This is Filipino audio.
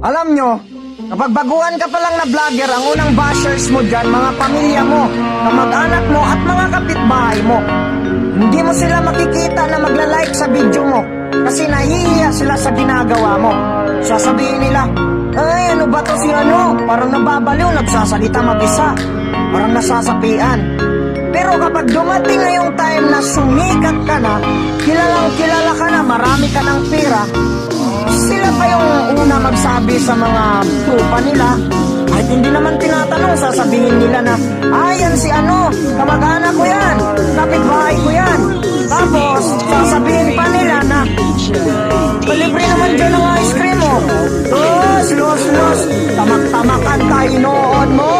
Alam nyo, kapag baguhan ka pa lang na vlogger, ang unang bashers mo dyan, mga pamilya mo, kamag-anak mo at mga kapitbahay mo. Hindi mo sila makikita na magla-like sa video mo kasi nahihiya sila sa ginagawa mo. Sasabihin nila, ay ano ba to si ano? Parang nababaliw, nagsasalita mag-isa. Parang nasasapian. Pero kapag dumating na yung time na sumikat ka na, kilalang kilala ka na, marami ka ng pera, sila pa yung una magsabi sa mga trupa nila. At hindi naman tinatanong, sasabihin nila na, yan si ano, kamag-anak ko yan, kapitbahay ko yan. Tapos, sasabihin pa nila na, palibre naman dyan ang ice cream mo. Los, tamak-tamakan tayo noon mo.